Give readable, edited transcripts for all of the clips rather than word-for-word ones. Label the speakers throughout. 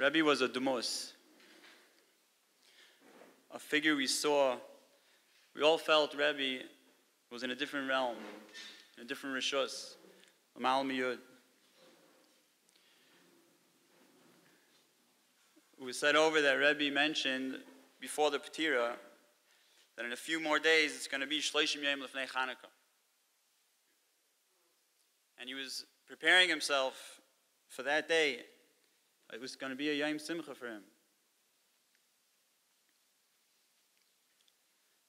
Speaker 1: Rebbe was a demos, a figure we saw. We all felt Rebbe was in a different realm, in a different rishus, a mal miyud. It was said over that Rebbe mentioned before the Patira that in a few more days it's going to be Shloshim Yom Lefnei Chanukah. And he was preparing himself for that day. It was going to be a Yom Simcha for him.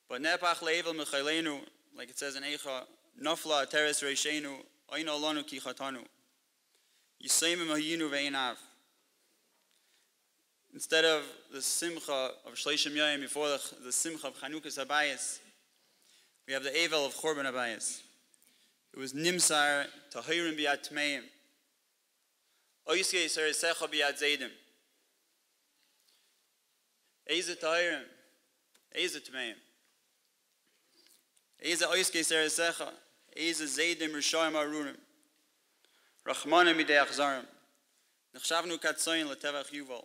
Speaker 1: But Nepach Le'evel Mechaylenu, like it says in Eicha, Nofla Teres Reishenu, Oino Lonu Ki Chatanu, Yisayim Mahinu Ve'inav. Instead of the Simcha of Shloshim Yom, before the Simcha of Chanukas Habayis, we have the Evel of Chorban Habayis. It was Nimsar Tahirim B'yad Tmeim, Oiske Seresecha B'yad Zaydim. Eze Tahirim, Eze Tmeim. Eze Oiske Seresecha, Eze Zaydim Rishayim Arunim, Rachmanim Midei Achzarim, Nechshavnu Katzoyin L'Tevach Yuval.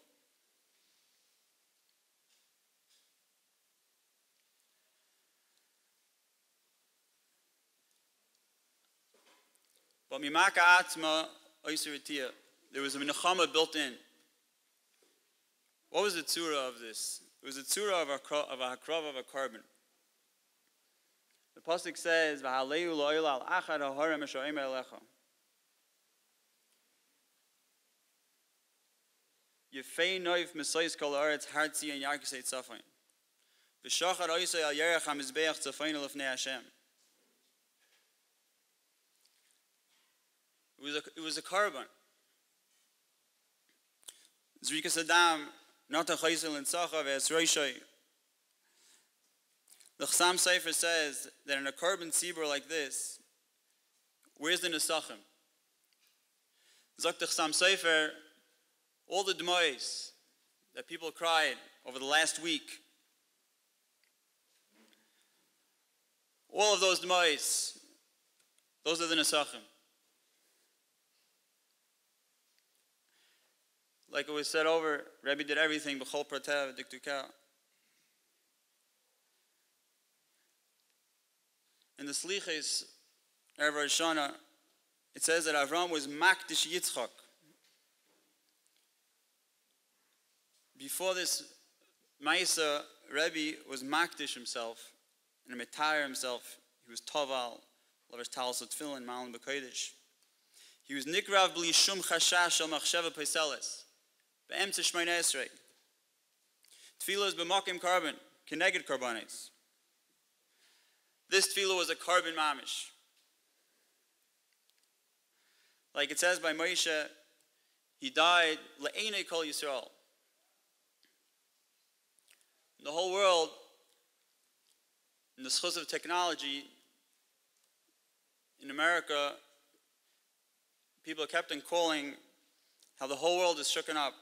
Speaker 1: But Mimaka Atzma Oisiritia, there was a Menachama built in. What was the tzura of this? It was the tzura of a hakrav of a carbon. The pasuk says, "V'haleu lo'ila al achad ha'harem esho'im elecha." Yefei noif mesois kol haaretz hartzi and yarkisei tzafain. V'shachar oisei al yerech hamizbeach tzafain lefnei Hashem. It was a carbon. Zrikas Adam, not a chaysel and sacha ve'es roishai. The Chassam Sefer says that in a carbon tzibur like this, where's the nesachim? Zok the Chassam Sefer, all the dmois that people cried over the last week, all of those dmois, those are the nesachim. Like it was said over, Rebbe did everything, b'chol pratev, diktuka. In the Sliches, Erev Rosh Hashanah, it says that Avram was makdish Yitzchak. Before this Maisa, Rebbe was makdish himself, and metayr himself. He was toval, lavish talis tefillin, malin b'kodesh. He was nikrav b'li shum chashash shel machsheva peiseles. Be'emtze Shmoneh Esrei. Tefillah is b'makim carbon, keneged karbonis. This tefillah was a carbon mamish. Like it says by Moshe, he died le'enei kol Yisrael. The whole world, in the schus of technology, in America, people kept on calling how the whole world is shooken up.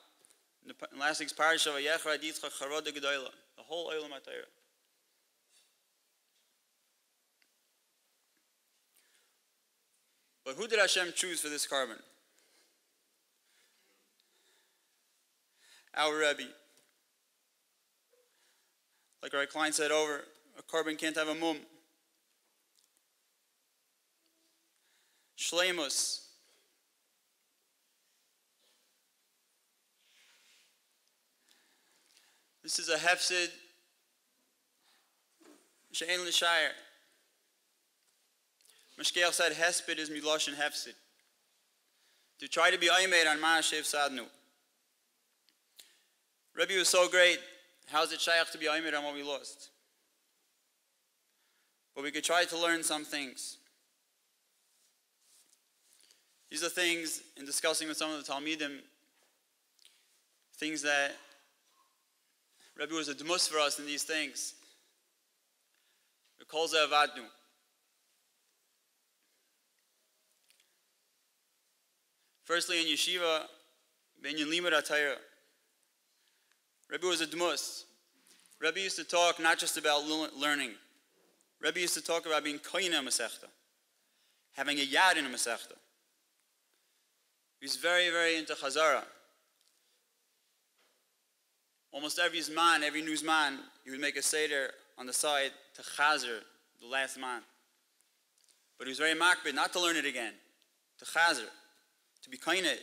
Speaker 1: In last week's parasha, the whole Olam HaTorah. But who did Hashem choose for this carbon? Our Rebbe. Like our client said over, a carbon can't have a mum. Shleimus. This is a Hesped She'en L'Shayr. Mashkeach said Hesped is Miloshen Hesped. To try to be Aymed on Ma'ashev Sadnu. Rebbe was so great. How is it shaykh to be Aymed on what we lost? But we could try to learn some things. These are things, in discussing with some of the Talmidim, things that Rebbe was a demus for us in these things. Kol ze avadnu. Firstly, in yeshiva, b'inyan limud HaTorah, Rebbe was a demus. Rebbe used to talk not just about learning. Rebbe used to talk about being koyin in a masechta, having a yad in a masechta. He was very, very into chazara. almost every zman, every new zman, he would make a seder on the side to chazer, the last man. But he was very makbid not to learn it again, to chazer, to be kained.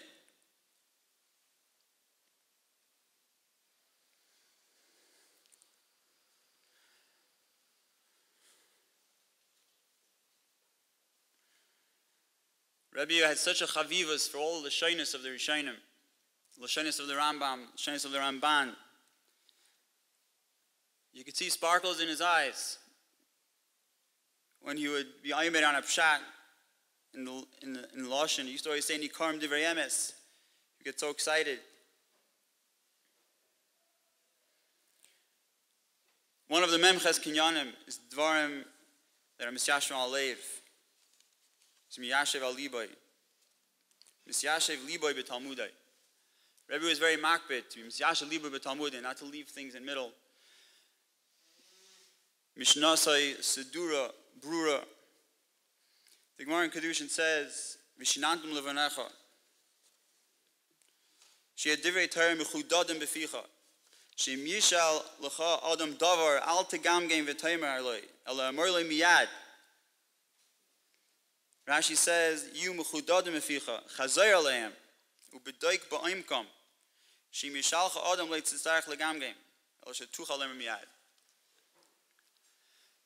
Speaker 1: Rebbe had such a chavivus for all the shyness of the Rishonim, the shyness of the Rambam, the shyness of the Ramban. You could see sparkles in his eyes when he would be aymed on a pshat in the Lashon. He used to always say, "Nikarim divrei emes." You get so excited. One of the memches kinyanim is dvarim that are misyashim alev. It's miyashev al liboy. Misyashev liboy b'talmudai. Rebbe was very makbid to be misyashev liboy b'talmudai, not to leave things in middle. Mishnasai sedura brura. The Gemara in Kedushin says, "Vishinantum levanecha." She had divrei Torah mechudadim beficha. She mishal lecha adam davar al tegamgein v'taymer aloi ela amor lo miyad. Rashi says, "You mechudadim beficha chazayr aleim ubedoik ba'imkom she mishalcha adam leitzistarach legamgein ela shetucha lemer miyad."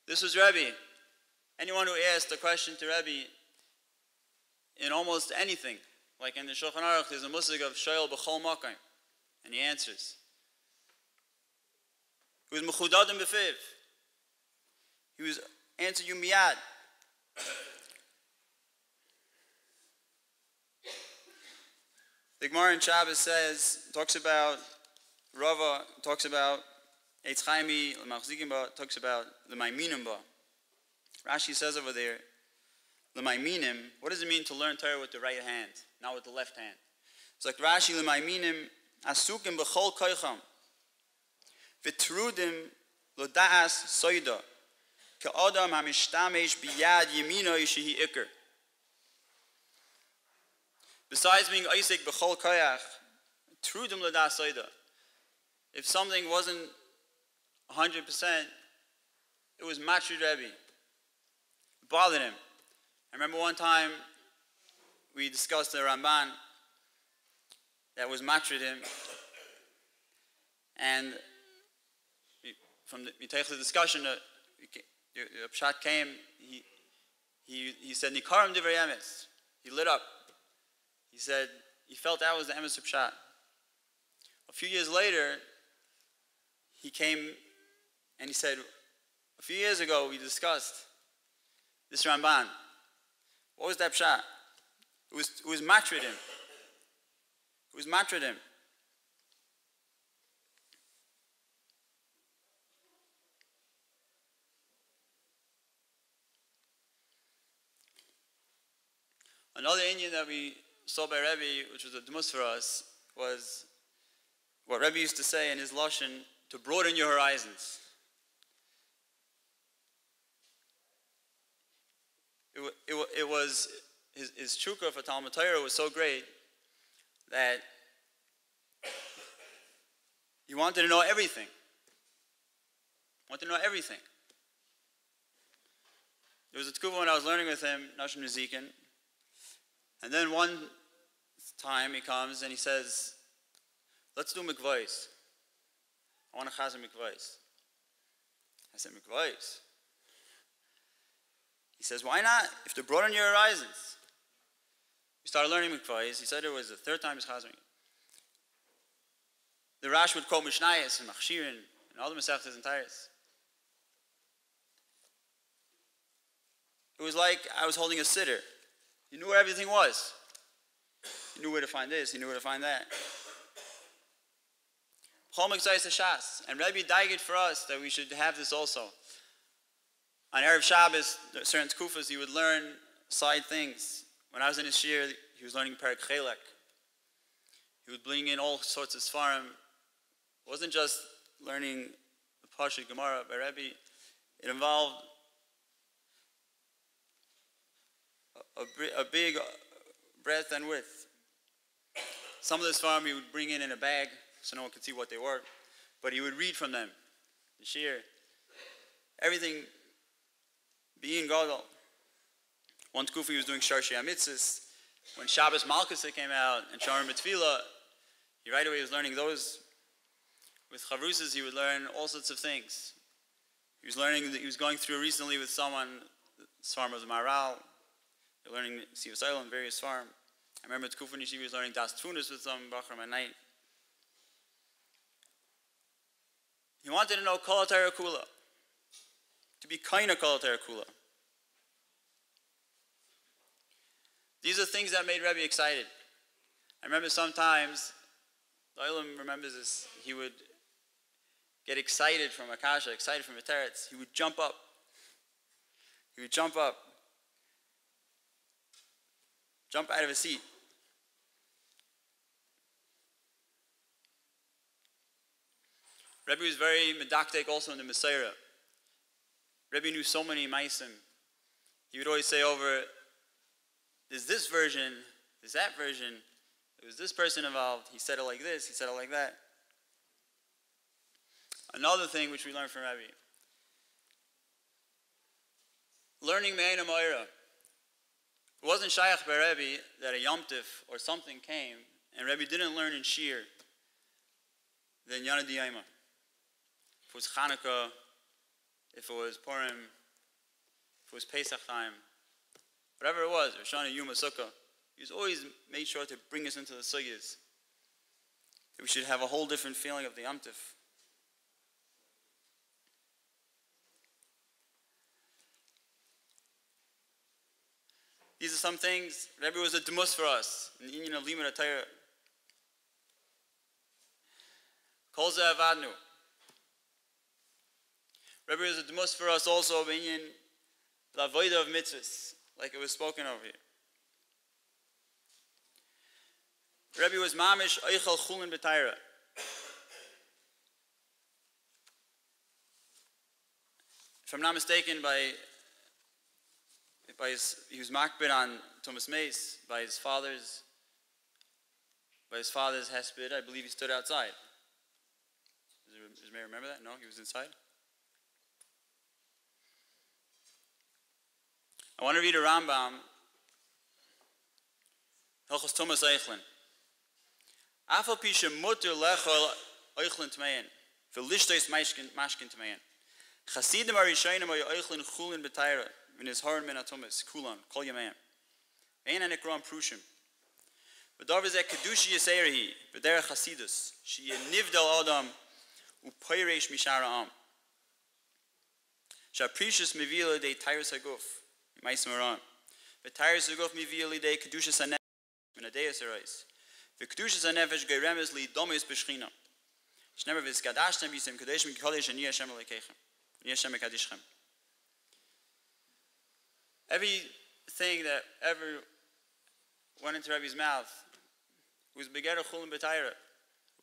Speaker 1: This was Rebbe. Anyone who asked a question to Rebbe in almost anything, like in the Shulchan Aruch, there's a musig of shoyel b'chol makom, and he answers. He was mechudadim b'fiv. He was answer you miyad. The Gemara in Shabbos talks about Rava, talks about Eitz Chaimi, L'machzikim ba, talks about the Maiminim ba. Rashi says over there, the Maiminim, what does it mean to learn Torah with the right hand, not with the left hand? It's like Rashi, the Maiminim, Asukim b'chol koicham, v'trudim l'da'as soida, ka'adam ha'mishtamesh biyad yemino yishehi ikr. Besides being Isaac b'chol koyach, trudim l'da'as soida. If something wasn't 100%, it was Matrid Rebbe. It bothered him. I remember one time we discussed the Ramban that was Matrid him, and we take the discussion, the Pshat came, he said, Nikarim divrei emes. He lit up. He said, he felt that was the emes of Pshat. A few years later, he came and he said, a few years ago we discussed this Ramban. What was that pshat? It was matrid him. It was matrid him. Another Indian that we saw by Rebbe, which was a dmus for us, was what Rebbe used to say in his Lashon, to broaden your horizons. It was his chukah for Talmud Torah was so great that he wanted to know everything. Wanted to know everything. There was a tkuva when I was learning with him, Nashim Nezikin, and then one time he comes and he says, "Let's do mikvahs. I want to chazer mikvahs." I said, "Mikvahs?" He says, "Why not? If to broaden your horizons." We started learning mikvahs. He said it was the third time he's chazering. The Rash would quote Mishnayos and Machshirin and all the Masechtas and Tairis. It was like I was holding a sitter. He knew where everything was. He knew where to find this. He knew where to find that. Chol Mikzayis Hashas. And Rebbe daiged for us that we should have this also. On Erev Shabbos, certain tkufas, he would learn side things. When I was in his shir, he was learning Perek Chelek. He would bring in all sorts of svarim. It wasn't just learning the Pasha Gemara by Rebbe. It involved a big breadth and width. Some of the svarim he would bring in a bag so no one could see what they were. but he would read from them. The shir, everything being gadol. One tkufa he was doing Sharshei HaMitzvos. When Shabbos Malchus came out and Sharon Mitzvila, he right away was learning those. With chavrusas, he would learn all sorts of things. He was going through recently with someone, Svarm of the Maral. They're learning Sivas Oil and various Svarm. I remember at Kufan Yeshiva was learning Das Tfunis with some Bachram at night. He wanted to know Kol HaTorah Kula. To be kind of Kol HaTorah Kula. These are things that made Rebbe excited. I remember sometimes, the Olam remembers this, he would get excited from Akasha, excited from a teretz. He would jump up. Jump out of his seat. Rebbe was very medactic also in the Messiah. Rebbe knew so many maisim. He would always say over, there's this version, there's that version, there was this person involved, he said it like this, he said it like that. Another thing which we learned from Rebbe, learning Me'ein HaMoira. It wasn't Shaykh by Rebbe that a Yom Tif or something came, and Rebbe didn't learn in Shir, then Yana Diyama. If it was Chanukah, if it was Purim, if it was Pesach time, whatever it was, Rosh Hashanah, Yom HaSukkah, he was always made sure to bring us into the sugyas. That we should have a whole different feeling of the Yom Tif. These are some things. Rebbe was a demus for us in the union of Limud HaTorah. Kol Zeh Avadnu. Rebbe was a demus for us also in the union of the HYD of mitzvahs, like it was spoken over here. Rebbe was mamish oichel chulin b'Torah. If I'm not mistaken, he was makbid on Thomas Mace by his father's Hesped. I believe he stood outside. Does Mary remember that? No, he was inside. I want to read a Rambam. Hilchos Thomas Eichlin. Afal pisha mutter lechol Eichlin tmein. Velishtois mashkin tmein. Chasidim arishonim oy Eichlin chulin b'Torah. When his horn men atomis kulan kol yamayim. Ein anikram prushim. V'davar zeh kedushi yisayrehi v'derech chasidus she nivdal adam u'peiresh mishara am. Shaprishus mivila de tyrus haguf ma'is maram. V'tyrus haguf mivila de kedushas hanefesh min adeus erais. V'kedushas hanefesh geremes li domis b'shchina. Shnever v'skadashtem yisem kadesh mikodesh ani Hashem alekeichem. Ani Hashem ekadishchem. Everything that ever went into Rebbe's mouth was begetter chulin b'Torah,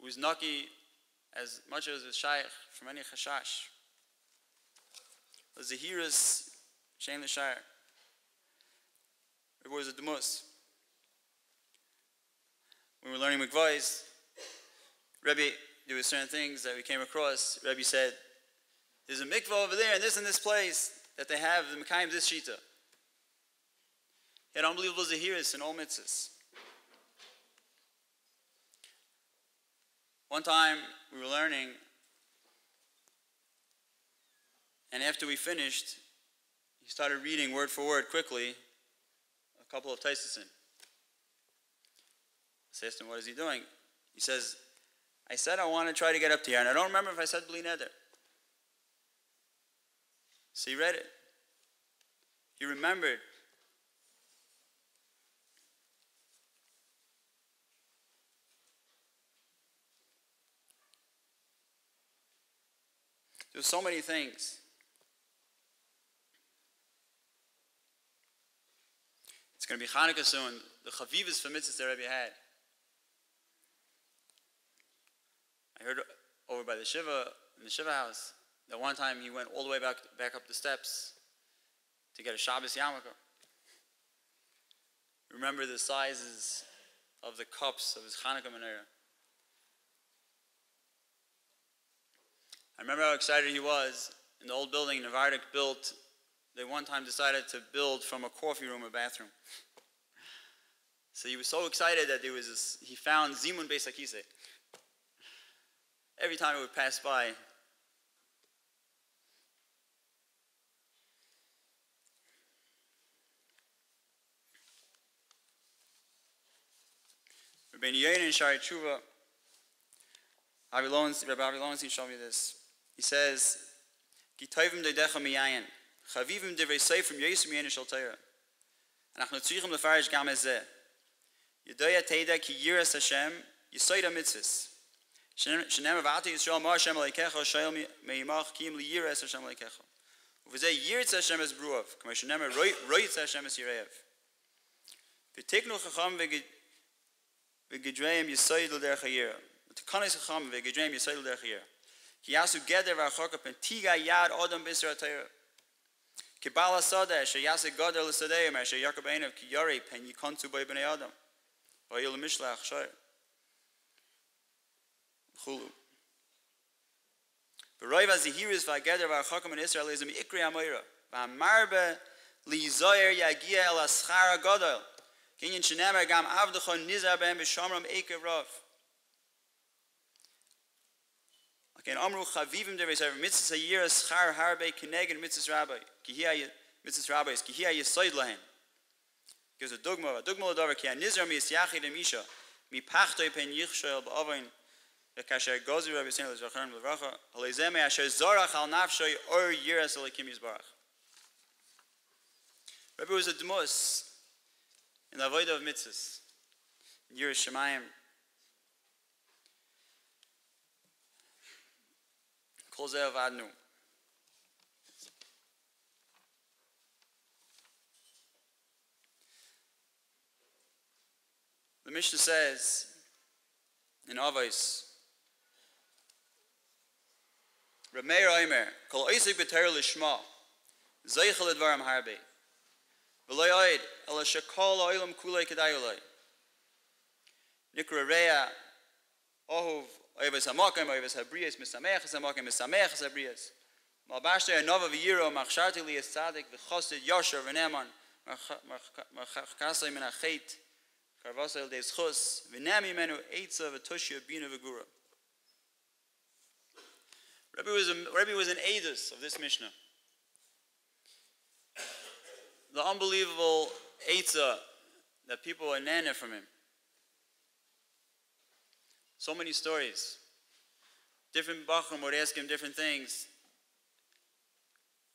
Speaker 1: was naki as much as a shaykh from any chashash. The Zahiras shein l'shayr. Rebbe was a demus. When we were learning mikvahs, Rebbe, there were certain things that we came across. Rebbe said, "There's a mikvah over there, and this place that they have the mekayim this shita." He had unbelievable zahiris in all mitzvahs. One time we were learning, and after we finished, he started reading word for word quickly a couple of Taisasin. I asked him, what is he doing? He says, I said I want to try to get up to here, and I don't remember if I said Bli Neder. So he read it. He remembered. There's so many things. It's going to be Hanukkah soon. The Chavivas for mitzvahs that Rebbe had. I heard over by the Shiva, in the Shiva house, that one time he went all the way back up the steps to get a Shabbos yarmulke. Remember the sizes of the cups of his Hanukkah menorah. remember how excited he was in the old building Navardic built. They one time decided to build from a coffee room a bathroom. So he was so excited that he found Zimun Beis HaKisei. Every time it would pass by. Rabbeinu Yoina in Shari Tshuva, Rabbi Lowenstein showed me this. He says, Gitoivim dedecha miyayin, chavivim divrei seifrim yoyis miyayin shel Torah. Anachnu tzrichim lefarish gam ezeh. Yedoya teida ki yiras Hashem, yisoida mitzvahs. Shenem avati Yisrael ma Hashem aleikecha, shoyel meimach kim li yiras Hashem aleikecha. Uvizeh yiritz Hashem es bruav, kama shenem roitz Hashem es yirev. V'tiknu chacham v'gidreim yisoid l'derech hayira. V'tikanis chacham v'gidreim yisoid l'derech hayira. Ki yasu geder v'achokah pentiga yad odom b'isra Torah. Ki bala sada asher yaseh gadol l'sadeim asher Yaakov einav ki yorei pen yikontu b'ay b'nei adam. V'ayil mishlach shoyer. Chulu. V'roi v'zihiris v'ageder v'achokah in Israel is mi'ikri amoira. V'amarbe li'zoyer yagia el aschar gadol. Kinyan shenemer gam avdechon nizar b'hem b'shomram eikev rav. Okay, Amru chavivim derei sefer mitzvahs hayira schar harbe kineged mitzvahs rabbi. Mitzvahs rabbis ki hiya yisoid lahem. Gives a dogma l'davar ki hanizar mi yisyachid emisha mi pachtoi pen yichshel ba'avain v'kasher gozi rabbi yisrael l'zvachan l'vracha halezeme asher zorach al nafshoy or yiras elikim yizbarach. Rabbi was a demos in the avodah of mitzvahs in Yiras Shemayim. Kol zeh avadnu. The Mishnah says in Avos, Reb Meir Omer, Kol oisik b'Torah lishma, zeichel edvarim harbe, v'lo yoid, ela shekol ha'olam kulei kedai ulei. Nikra rea, ohuv, oivas hamakim, oivas habriyas, misameches hamakim, misameches habriyas. Malbashte anova v'yiro, machsharti li es-tzadik, v'chosid yosher v'neman, marchakasei min ha'chet, karvasei l'dei schus, v'nami menu eitza v'tushya bina v'gura. Rebbe was an Eidus of this Mishnah. The unbelievable Eitzah that people are nana from him. So many stories. Different Bachram would ask him different things.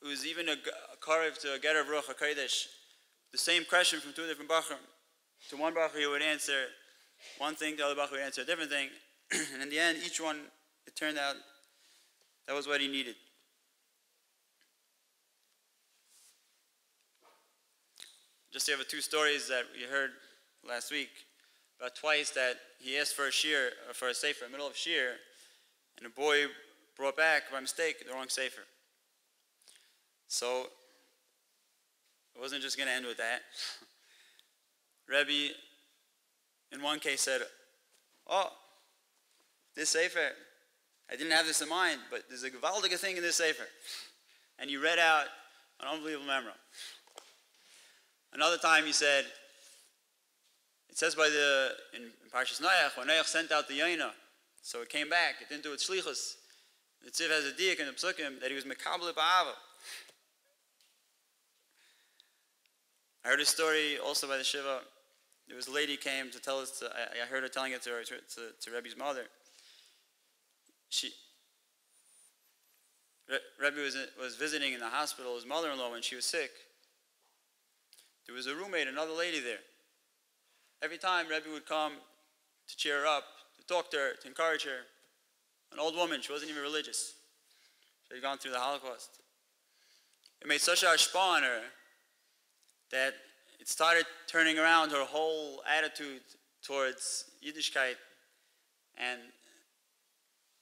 Speaker 1: It was even a karev to a Ger of Ruach HaKodesh. The same question from two different Bachram. To one Bachar he would answer one thing, the other Bachar would answer a different thing. And in the end, each one, it turned out that was what he needed. Just to have two stories that we heard last week about twice that he asked for a shear, or for a sefer in the middle of shear, and a boy brought back by mistake the wrong sefer. So it wasn't just going to end with that. Rebbe, in one case, said, "Oh, this sefer, I didn't have this in mind, but there's a gewaltige thing in this sefer." And he read out an unbelievable memra. Another time he said, it says in Parshas Noach, when Noach sent out the Yoina, so it came back, it didn't do its shlichus. The Tziv has a diak in the Psukim that he was mekabel ba'ava. I heard a story also by the Shiva. There was a lady came to tell us, I heard her telling it to Rebbe's mother. Rebbe was visiting in the hospital, his mother-in-law, when she was sick. There was a roommate, another lady there. Every time Rebbe would come to cheer her up, to talk to her, to encourage her. An old woman, she wasn't even religious. She had gone through the Holocaust. It made such a hashpah on her that it started turning around her whole attitude towards Yiddishkeit. And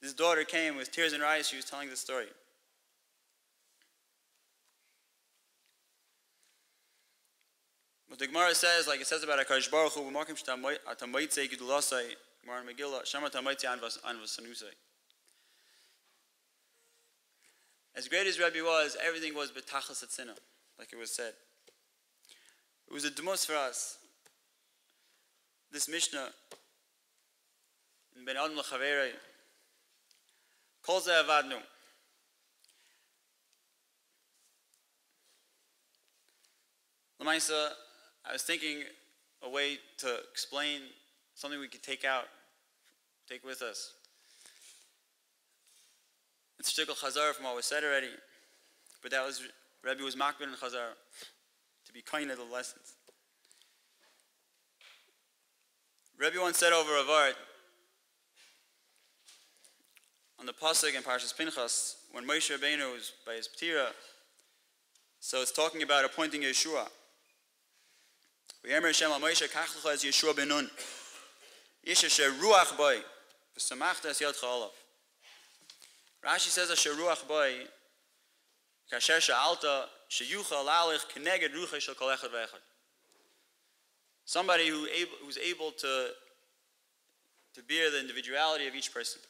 Speaker 1: this daughter came with tears in her eyes. She was telling the story. What the Gemara says, like it says about HaKadosh Baruch Hu, "B'makom shetamoitzei gedulasai," Gemara in Megillah, "Shama tamoitzei anvas sanusai." As great as Rebbe was, everything was betachas atzina, like it was said. It was a demus for us. This Mishnah in Ben Adam L'Chaverei, Kol Zeh Avadnu. L'maisa, I was thinking a way to explain something we could take with us. It's shtickle chazar from what was said already, but that was Rebbe was makbid in chazar to be kind of the lessons. Rebbe once said over a vart on the pasuk in Parshas Pinchas when Moshe Rabbeinu was by his ptira. So it's talking about appointing Yeshua. V'yemer Hashem al Moshe kach lecha es Yeshua ben Nun, ish asher ruach boi v'samachta es yodcha olav. Rashi says asher ruach boi kasher sha'alta sheyuchal lalech keneged ruchei shel kol echad ve'echad. Somebody who's able to bear the individuality of each person.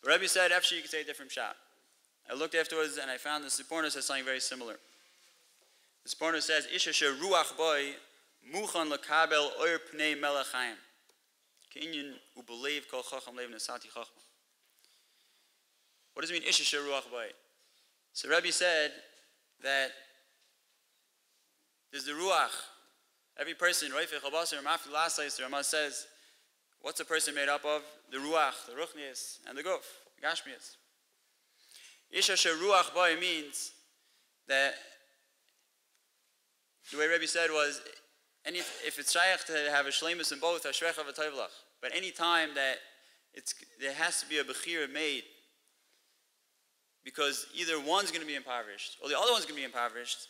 Speaker 1: The Rebbe said, actually, you could say a different shot. I looked afterwards and I found the Siporno says something very similar. The Siporno says, Ish asher ruach boi muchan lekabel oir pnei melech hayim k'inyan ubelev kol chacham lev nesati chacham. What does it mean, Ish asher ruach boi? So Rebbe said that there's the ruach. Every person, Reifei Chabasar, Mafi Lasais, the Ramah says, what's a person made up of? The ruach, the ruchnias, and the guf, the gashmias. Ish asher ruach boi means that the way Rebbe said was, if it's shaykh to have a shleimus in both, ashrecha v'toivlach. But any time that there has to be a bechira made, because either one's going to be impoverished or the other one's going to be impoverished.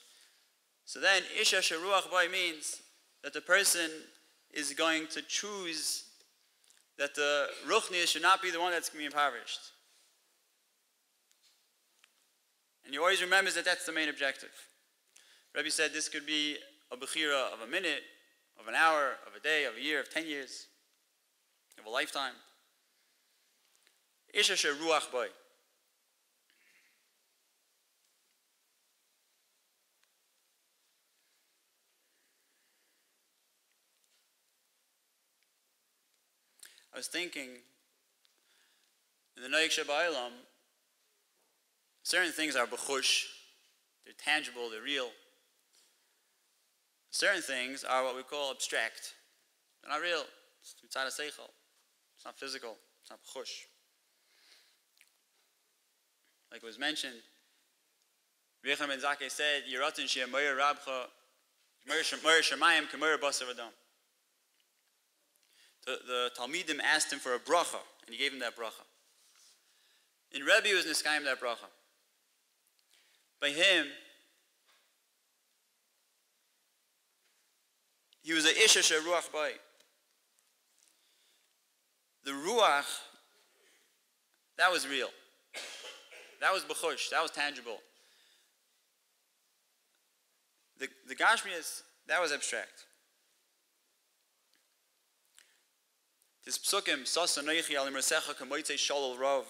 Speaker 1: So then, Ish asher ruach boi means that the person is going to choose that the ruchniya should not be the one that's going to be impoverished. And you always remember that that's the main objective. Rebbe said this could be a bechira of a minute, of an hour, of a day, of a year, of 10 years, of a lifetime. Ish asher ruach boi. I was thinking, in the Noyek Sheba'olam, certain things are b'chush, they're tangible, they're real. Certain things are what we call abstract. They're not real. It's inside a seichel. It's not physical. It's not b'chush. Like it was mentioned, Recham ben Zakkai said, Yiratin she'er moyer rabcha, moyer shemayim kemoyer basar v'dam. The Talmidim asked him for a bracha, and he gave him that bracha. In Rebbe, he was niskayim that bracha. By him, he was a ish asher ruach boi. The ruach, that was real. That was b'chush. That was tangible. The gashmias, that was abstract. This psukim, Sasa noichi al imrasecha kamoitze shalol rov,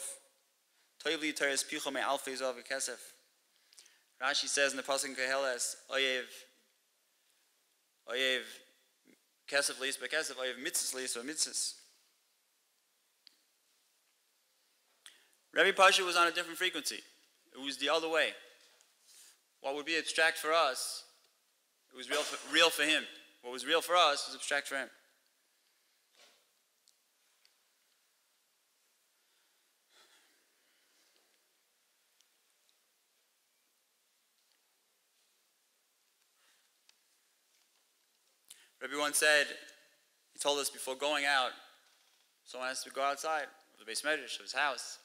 Speaker 1: toivli teres picho me alfei zov kesef. Rashi says in the pasuk in Koheles, oyev kesef leis bekesef, oyev mitzvahs leis mitzvahs. Rebbe Pasha was on a different frequency. It was the other way. What would be abstract for us, it was real for him. What was real for us was abstract for him. Rebbe once said, he told us before going out, someone has to go outside of the beis medrash, of his house.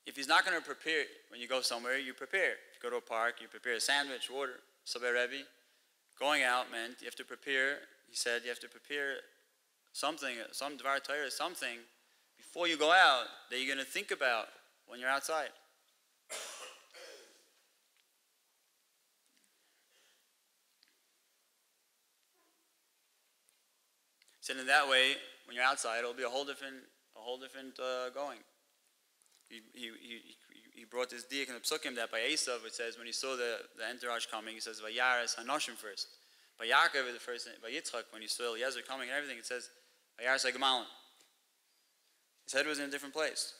Speaker 1: If he's not going to prepare, when you go somewhere, you prepare. If you go to a park, you prepare a sandwich, water. So by Rebbe, going out meant you have to prepare, he said, you have to prepare something, some dvar Torah, something, before you go out that you're going to think about when you're outside. He said in that way, when you're outside, it'll be a whole different going. he brought this diak in the psukim that by Esav it says when he saw the entourage coming, he says Vayaras Hanoshim first. By Yaakov the first, by Yitzchak when he saw Eliezer coming and everything, it says Vayaras Hagamalim. His head was in a different place.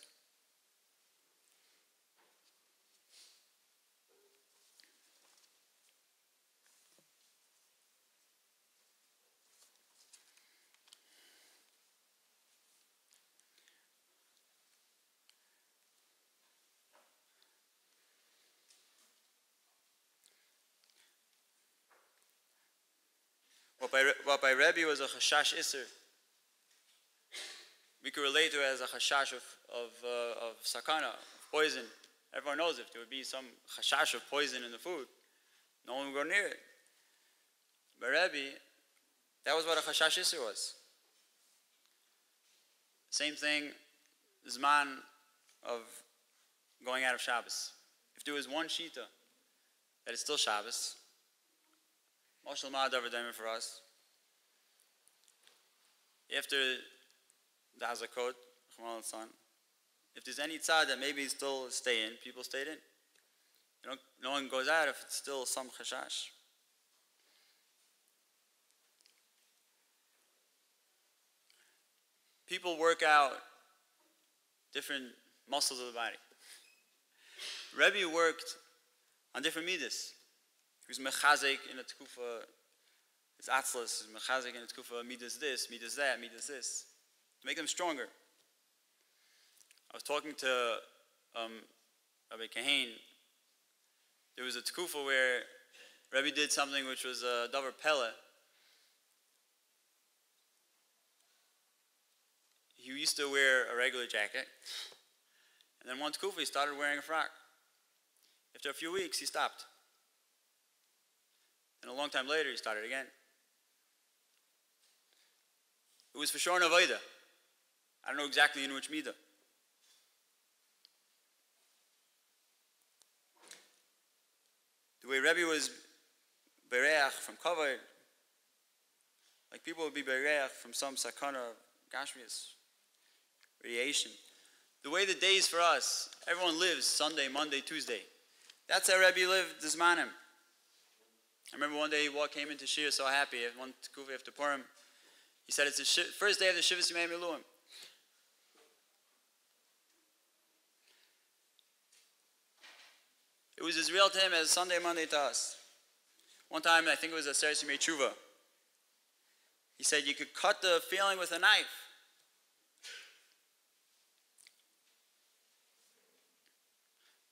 Speaker 1: What by Rebbe was a chashash iser, we could relate to it as a chashash of sakana, of poison. Everyone knows if there would be some chashash of poison in the food, no one would go near it. By Rebbe, that was what a chashash iser was. Same thing, zman of going out of Shabbos. If there was one shita that is still Shabbos, Moshe Ma'adav for us. After the Hazakot, if there's any tzad that maybe still stay in, people stayed in. No one goes out if it's still some chashash. People work out different muscles of the body. Rebbe worked on different midas. He was mechazik in a tkufa, his atzlas, mechazik in a tkufa, midas this, midas that, midas this, to make them stronger. I was talking to Rabbi Kahin. There was a tkufa where Rebbe did something which was a davar pele. He used to wear a regular jacket, and then one tkufa he started wearing a frock. After a few weeks, he stopped. And a long time later, he started again. It was for sure an avodah. I don't know exactly in which midah. The way Rebbe was bereach from kavod, like people would be bereach from some sakana, gashmias, radiation. The way the days for us, everyone lives Sunday, Monday, Tuesday. That's how Rebbe lived this manim. I remember one day he came into Shir so happy, one tekufa after Purim. He said it's the first day of the Shivas Yimei Miluim. It was as real to him as Sunday, Monday to us. One time, I think it was a Seres Yimei Tshuva. He said you could cut the feeling with a knife.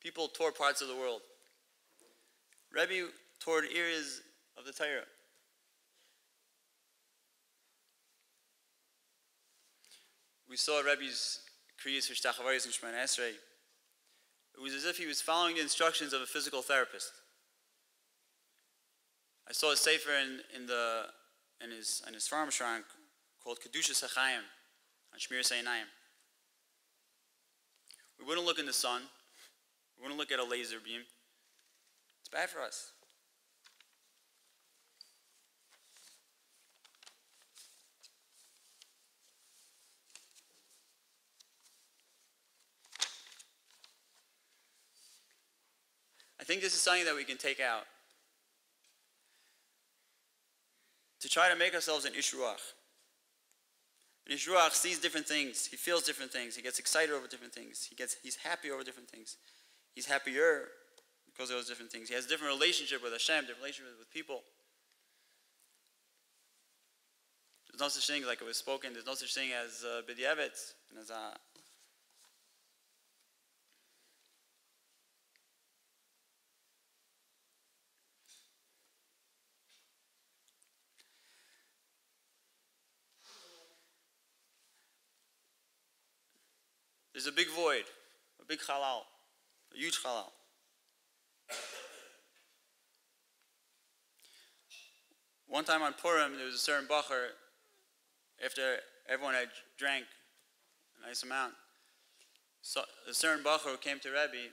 Speaker 1: People tore parts of the world. Rebbe toward areas of the Torah. We saw Rebbe's kriyas for Shtachavaris and Shemana Esrei. It was as if he was following the instructions of a physical therapist. I saw a sefer in his farm shrunk called Kedushas HaChaim on Shmir Seinayim. We wouldn't look in the sun. We wouldn't look at a laser beam. It's bad for us. I think this is something that we can take out to try to make ourselves an Ish Ruach. An Ish Ruach sees different things. He feels different things. He gets excited over different things. He's happy over different things. He's happier because of those different things. He has a different relationship with Hashem, different relationship with people. There's no such thing, like it was spoken, there's no such thing as B'di'evet and as a... There's a big void, a big halal, a huge halal. One time on Purim, there was a certain bacher, after everyone had drank a nice amount, so a certain bacher came to Rebbe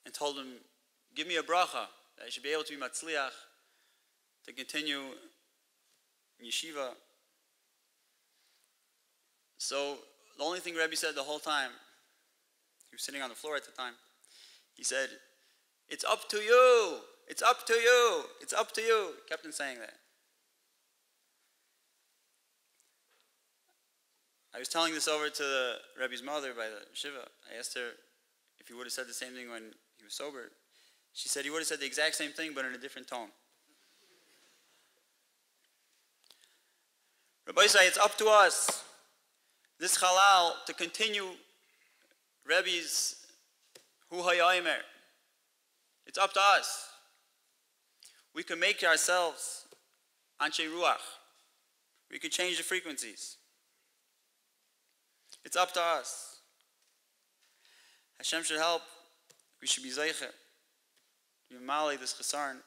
Speaker 1: and told him, give me a bracha, that I should be able to be matzliach, to continue in yeshiva. So the only thing Rebbe said the whole time, He was sitting on the floor at the time. He said, "It's up to you. It's up to you. It's up to you." He kept on saying that. I was telling this over to the Rebbe's mother by the Shiva. I asked her if he would have said the same thing when he was sober. She said he would have said the exact same thing, but in a different tone. Rabbi say it's up to us, this Halal, to continue Rebbe's Hu Hayayimer. It's up to us. We can make ourselves Anshe Ruach. We can change the frequencies. It's up to us. Hashem should help. We should be Zeicher. Yimali this Chesarn.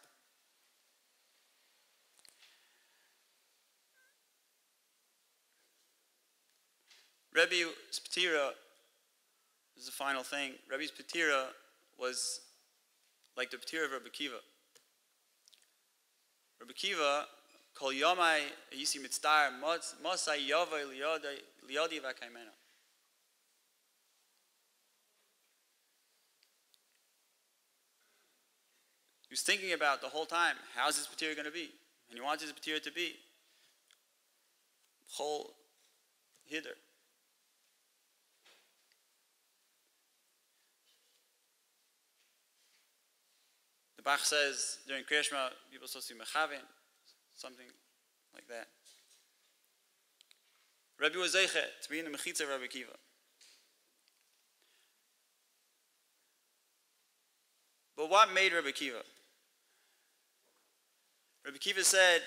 Speaker 1: Rebbe's Petira, this is the final thing. Rebbe's Petira was like the Petira of Rabbi Kiva. Rabbi Kiva, Kol Yomai Yisi Mitztar Mosai Yovai Liyodi Vakaimena. He was thinking about the whole time, how's this Petira going to be? And he wanted his Petira to be whole hither. The Bach says during Kriyashma, people are supposed to be mechavin, something like that. Rabbi was zeiche to be in the mechitza of Rabbi Kiva. But what made Rabbi Kiva? Rabbi Kiva said,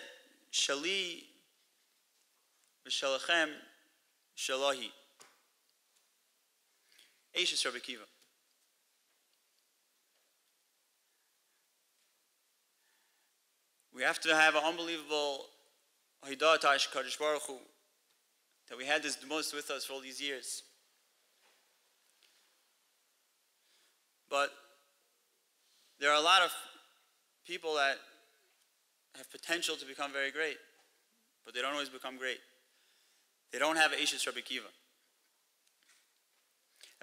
Speaker 1: "Shali v'shalachem shalahi." Eishes Rabbi Kiva. We have to have an unbelievable HYD Kadosh Baruch Hu, that we had this the most with us for all these years. But there are a lot of people that have potential to become very great, but they don't always become great. They don't have Eishes Rabbi Kiva.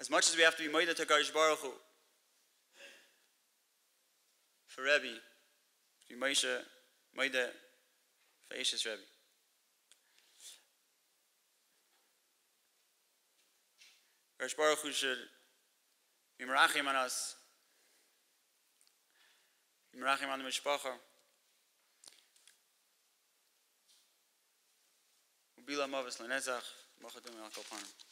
Speaker 1: As much as we have to be Moida to Kadosh Baruch Hu, for Rebbe, to be Moshe, Moida, for Eishes Rebbe. Kadosh Baruch Hu should be merachim on us, be merachim on the mishpacha. Ubila Mavis Lenezach, Machadum Al Kopanim.